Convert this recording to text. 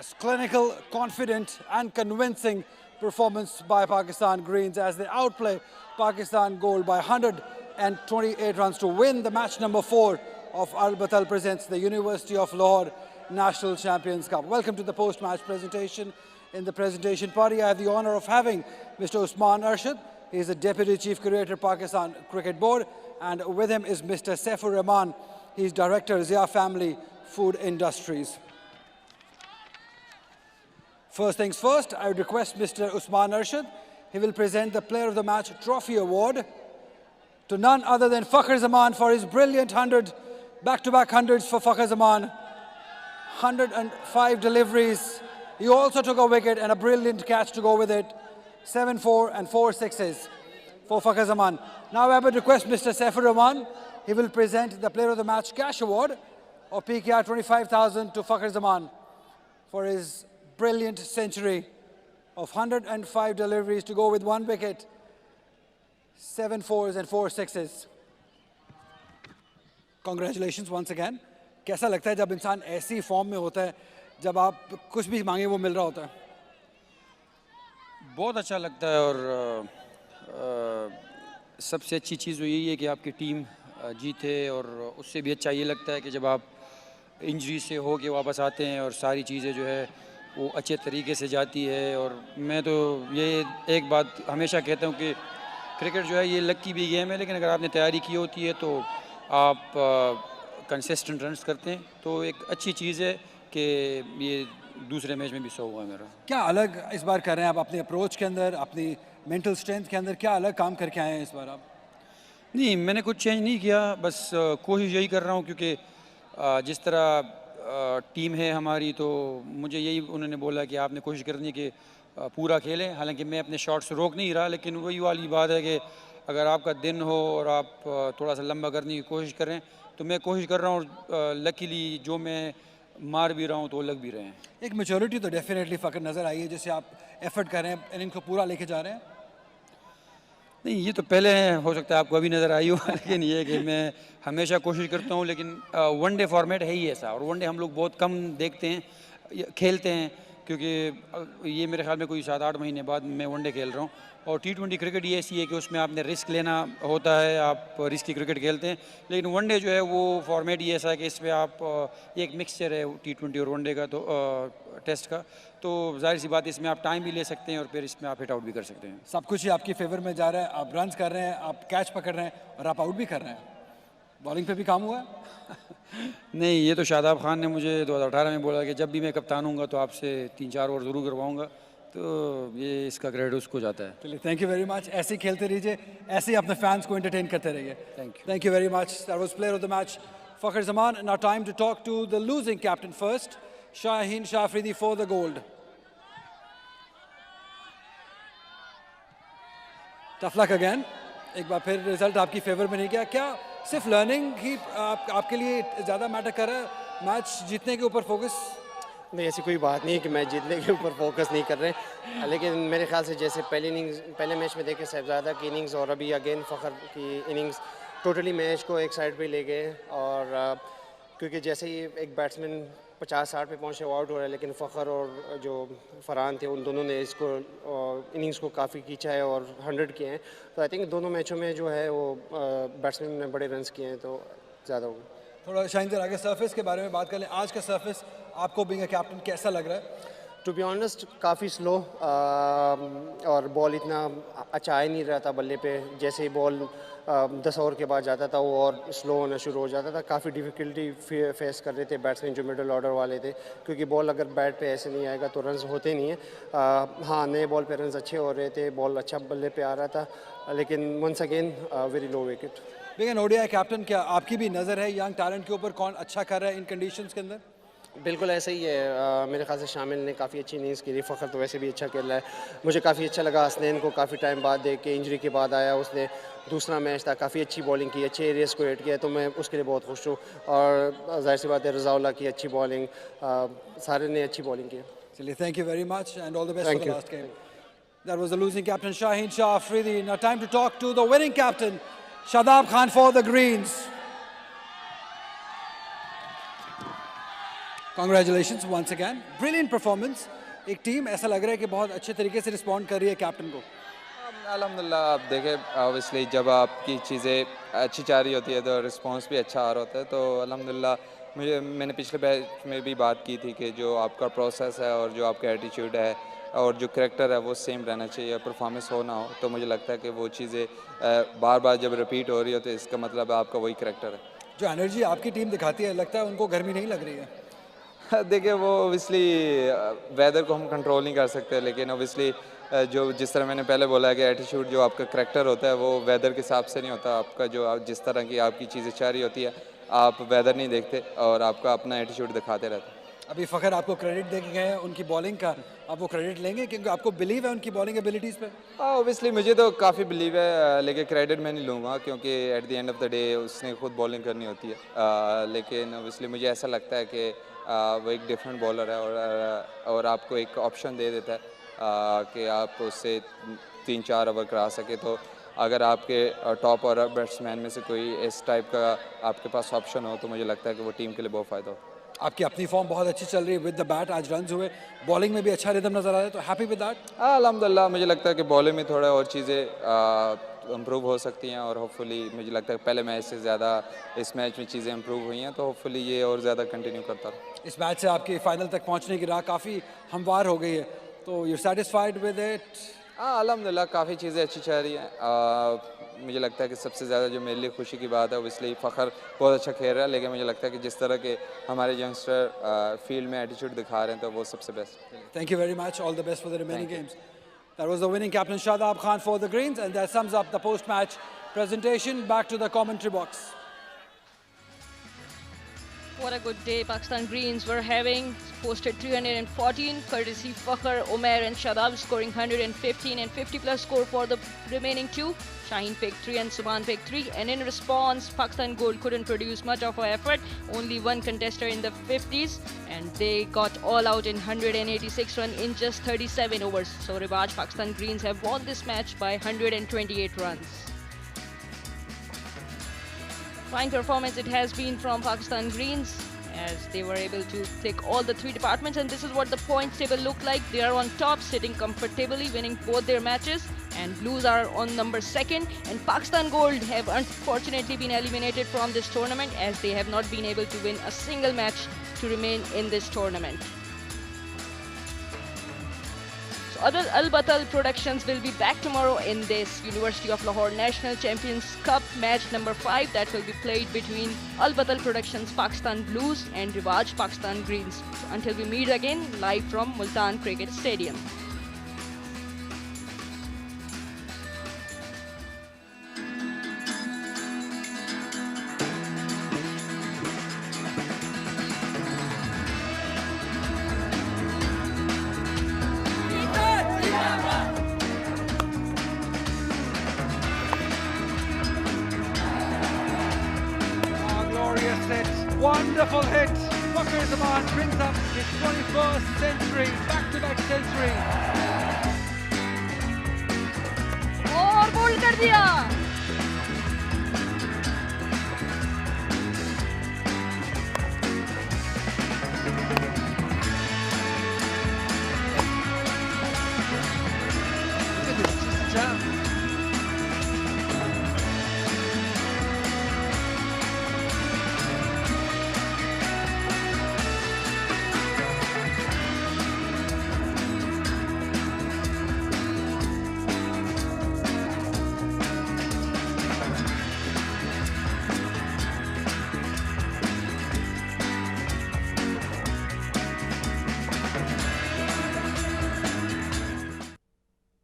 Yes, clinical, confident and convincing performance by Pakistan Greens as they outplay Pakistan Gold by 128 runs to win the match number 4 of Al Batal presents the University of Lahore National Champions Cup. Welcome to the post-match presentation. In the presentation party, I have the honour of having Mr. Usman Arshad. He is the Deputy Chief Curator, Pakistan Cricket Board, and with him is Mr. Saifur Rahman. He is Director, Zia Family Food Industries. First things first, I would request Mr. Usman Arshad. He will present the Player of the Match Trophy Award to none other than Fakhar Zaman for his brilliant 100, back-to-back hundreds for Fakhar Zaman. 105 deliveries. He also took a wicket and a brilliant catch to go with it. 7-4 and 4 sixes for Fakhar Zaman. Now I would request Mr. Saifur Rahman. He will present the Player of the Match Cash Award of PKR 25,000 to Fakhar Zaman for his brilliant century of 105 deliveries to go with 1 wicket, 7 fours and 4 sixes. Congratulations once again. कैसा लगता है जब इंसान ऐसी form में होता है जब आप कुछ भी मांगे वो मिल रहा होता है? बहुत अच्छा लगता है और सबसे अच्छी चीज़ तो यही है कि आपकी टीम जीते और उससे भी अच्छा ये लगता है कि जब आप इंजरी से हो के वापस आते हैं और सारी चीज़ें जो है वो अच्छे तरीके से जाती है। और मैं तो ये एक बात हमेशा कहता हूँ कि क्रिकेट जो है ये लकी भी गेम है, लेकिन अगर आपने तैयारी की होती है तो आप कंसिस्टेंट रन्स करते हैं तो एक अच्छी चीज़ है कि ये दूसरे मैच में भी 100 हुआ मेरा। क्या अलग इस बार कर रहे हैं आप अपने अप्रोच के अंदर, अपनी मेंटल स्ट्रेंथ के अंदर क्या अलग काम करके आए हैं इस बार आप? नहीं, मैंने कुछ चेंज नहीं किया, बस कोशिश यही कर रहा हूँ क्योंकि जिस तरह टीम है हमारी तो मुझे यही उन्होंने बोला कि आपने कोशिश करनी है कि पूरा खेलें। हालांकि मैं अपने शॉट से रोक नहीं रहा, लेकिन वही वाली बात है कि अगर आपका दिन हो और आप थोड़ा सा लंबा करने की कोशिश करें तो मैं कोशिश कर रहा हूँ। लकीली जो मैं मार भी रहा हूँ तो वो लग भी रहे हैं। एक मैच्योरिटी तो डेफिनेटली फ़खर नज़र आई है जिससे आप एफर्ट कर रहे हैं, इनिंग्स को पूरा लेके जा रहे हैं। नहीं, ये तो पहले हो सकता है आपको अभी नज़र आई हो लेकिन ये कि मैं हमेशा कोशिश करता हूँ, लेकिन वनडे फॉर्मेट है ही ऐसा और वनडे हम लोग बहुत कम देखते हैं खेलते हैं क्योंकि ये मेरे ख्याल में कोई 7-8 महीने बाद मैं वनडे खेल रहा हूँ। और T20 क्रिकेट ये ऐसी है कि उसमें आपने रिस्क लेना होता है, आप रिस्की क्रिकेट खेलते हैं। लेकिन वनडे जो है वो फॉर्मेट ही ऐसा है कि इसमें आप एक मिक्सचर है T20 और वनडे का, तो टेस्ट का, तो जाहिर सी बात है इसमें आप टाइम भी ले सकते हैं और फिर इसमें आप हिट आउट भी कर सकते हैं। सब कुछ ही आपकी फेवर में जा रहा है, आप रन्स कर रहे हैं, आप कैच पकड़ रहे हैं और आप आउट भी कर रहे हैं। बॉलिंग पे भी काम हुआ है? नहीं, ये तो शादाब खान ने मुझे 2018 में बोला कि जब भी मैं कप्तान हूँगा तो आपसे 3-4 ओवर ज़रूर करवाऊँगा, तो ये इसका क्रेडिट उसको जाता है। चलिए, थैंक यू वेरी मच। ऐसे ही खेलते रहिए, ऐसे ही अपने फैंस को एंटरटेन करते रहिए। Thank you very much. That was player of the match Fakhar Zaman. Now time to talk to the losing captain first, Shaheen Shah Afridi for the gold. Tough luck again. एक बार फिर result आपकी favour में नहीं गया। क्या सिर्फ learning ही आपके लिए ज़्यादा मैटर कर रहा है, मैच जीतने के ऊपर फोकस? नहीं, ऐसी कोई बात नहीं है कि मैच जीतने के ऊपर फोकस नहीं कर रहे हैं, लेकिन मेरे ख्याल से जैसे पहले मैच में देखे साहिबजादा की इनिंग्स और अभी अगेन फ़खर की इनिंग्स टोटली मैच को एक साइड पे ले गए। और क्योंकि जैसे ही एक बैट्समैन 50-60 पे पहुंचे वो आउट हो रहा है, लेकिन फ़खर और जो फरहान थे उन दोनों ने इसको इनिंग्स को काफ़ी खींचा है और 100 किए हैं। तो आई थिंक दोनों मैचों में जो है वो बैट्समैन ने बड़े रन्स किए हैं तो ज़्यादा हो गया। थोड़ा शाहीन सर आगे सरफेस के बारे में बात कर लें। आज का सरफेस आपको बीइंग अ कैप्टन कैसा लग रहा है? टू बी ऑनेस्ट काफ़ी स्लो और बॉल इतना अच्छा आ नहीं रहा था बल्ले पे। जैसे ही बॉल 10 ओवर के बाद जाता था वो और स्लो होना शुरू हो जाता था। काफ़ी डिफ़िकल्टी फेस कर रहे थे बैट्समैन जो मिडल ऑर्डर वाले थे, क्योंकि बॉल अगर बैट पे ऐसे नहीं आएगा तो रन्स होते नहीं हैं। हाँ, नए बॉल पे रन्स अच्छे हो रहे थे, बॉल अच्छा बल्ले पे आ रहा था, लेकिन once again very low wicket. Being an ODI captain, क्या आपकी भी नज़र है यंग टैलेंट के ऊपर, कौन अच्छा कर रहा है इन कंडीशंस के अंदर? बिल्कुल ऐसा ही है। मेरे ख्याल से शामिल ने काफ़ी अच्छी इनिंग्स की, फ़खर तो वैसे भी अच्छा खेल रहा है। मुझे काफ़ी अच्छा लगा हसनैन को काफ़ी टाइम बाद देख के, इंजरी के बाद आया, उसने दूसरा मैच था, काफ़ी अच्छी बॉलिंग की, अच्छे एरियाज़ को हिट किया, तो मैं उसके लिए बहुत खुश हूँ। और जाहिर सी बात है रज़ाउल्लाह की अच्छी बॉलिंग, सारे ने अच्छी बॉलिंग की। चलिए, thank you very much and all the best for the last game. That was the losing captain Shaheen Shah Afridi. Now time to talk to the winning captain Shadab Khan for the Greens. Congratulations once again. Brilliant performance. एक team ऐसा लग रहा है कि बहुत अच्छे तरीके से रिस्पॉन्ड कर रही है कैप्टन को. अल्हम्दुलिल्लाह आप देखें ऑब्वियसली जब आपकी चीज़ें अच्छी जा रही होती है तो रिस्पांस भी अच्छा आ रहा होता है. तो अल्हम्दुलिल्लाह मैंने पिछले मैच में भी बात की थी कि जो आपका प्रोसेस है और जो आपका एटीट्यूड है और जो करैक्टर है वो सेम रहना चाहिए. परफॉर्मेंस हो ना हो तो मुझे लगता है कि वो चीज़ें बार बार जब रिपीट हो रही हो तो इसका मतलब आपका वही करैक्टर है. जो एनर्जी आपकी टीम दिखाती है लगता है उनको गर्मी नहीं लग रही है. देखिए वो ओबियसली वेदर को हम कंट्रोल नहीं कर सकते, लेकिन ओबियसली जो जिस तरह मैंने पहले बोला है कि एटीट्यूड जो आपका करैक्टर होता है वो वेदर के हिसाब से नहीं होता. आपका जो जिस तरह की आपकी चीज़ें चाह रही होती है आप वेदर नहीं देखते और आपका अपना एटीट्यूड दिखाते रहते हैं. अभी फ़खर आपको क्रेडिट दे के गए हैं उनकी बॉलिंग का, आप वो क्रेडिट लेंगे क्योंकि आपको बिलीव है उनकी बॉलिंग एबिलिटीज़ पे? ओबियसली मुझे तो काफ़ी बिलीव है, लेकिन क्रेडिट मैं नहीं लूँगा क्योंकि at the end of the day उसने खुद बॉलिंग करनी होती है. लेकिन ओबियसली मुझे ऐसा लगता है कि वो एक डिफरेंट बॉलर है और आपको एक ऑप्शन दे देता है कि आप उससे 3-4 ओवर करा सके. तो अगर आपके टॉप और बैट्समैन में से कोई इस टाइप का आपके पास ऑप्शन हो तो मुझे लगता है कि वो टीम के लिए बहुत फ़ायदा हो. आपकी अपनी फॉर्म बहुत अच्छी चल रही है विद द बैट. आज रन्स हुए, बॉलिंग में भी अच्छा रिदम नजर आ रहा है, तो हैप्पी विद दैट? अल्हम्दुलिल्लाह मुझे लगता है कि बॉलिंग में थोड़ा और चीज़ें इम्प्रूव हो सकती हैं और होपफुली मुझे लगता है पहले मैच से ज़्यादा इस मैच में चीज़ें इम्प्रूव हुई हैं, तो होपफुली ये और ज़्यादा कंटिन्यू करता रहा. इस मैच से आपकी फाइनल तक पहुंचने की राह काफ़ी हमवार हो गई है, तो यू सेटिस्फाइड विद इट? अल्हम्दुलिल्लाह काफ़ी चीज़ें अच्छी चल रही हैं. मुझे लगता है कि सबसे ज़्यादा जो मेरे लिए खुशी की बात है ओबियसली फ़खर बहुत अच्छा खेल रहा है, लेकिन मुझे लगता है कि जिस तरह के हमारे यंगस्टर फील्ड में एटीट्यूड दिखा रहे हैं तो वो सबसे best. Thank you very much. All the best for the remaining games. That was the winning captain Shadab Khan for the Greens, and that sums up the post-match presentation. Back to the commentary box. What a good day Pakistan Greens were having. Posted 314 courtesy Fakhar, Umair and Shadab, scoring 115 and 50 plus score for the remaining two. Shaheen picked 3 and Subhan picked 3, and in response Pakistan Gold couldn't produce much of an effort. Only one contester in the 50s, and they got all out in 186 runs in just 37 overs. So Rewaj Pakistan Greens have won this match by 128 runs. Fine performance it has been from Pakistan Greens, as they were able to tick all the 3 departments, and this is what the points table look like. They are on top, sitting comfortably, winning both their matches, and Blues are on number 2nd, and Pakistan Gold have unfortunately been eliminated from this tournament as they have not been able to win a single match to remain in this tournament. Other Al Batal Productions will be back tomorrow in this University of Lahore National Champions Cup match number 5 that will be played between Al Batal Productions Pakistan Blues and Rewaj Pakistan Greens. So until we meet again, live from Multan Cricket Stadium. Wonderful hit. Fakhar Zaman brings up his 21st century, back-to-back century. और bold कर दिया.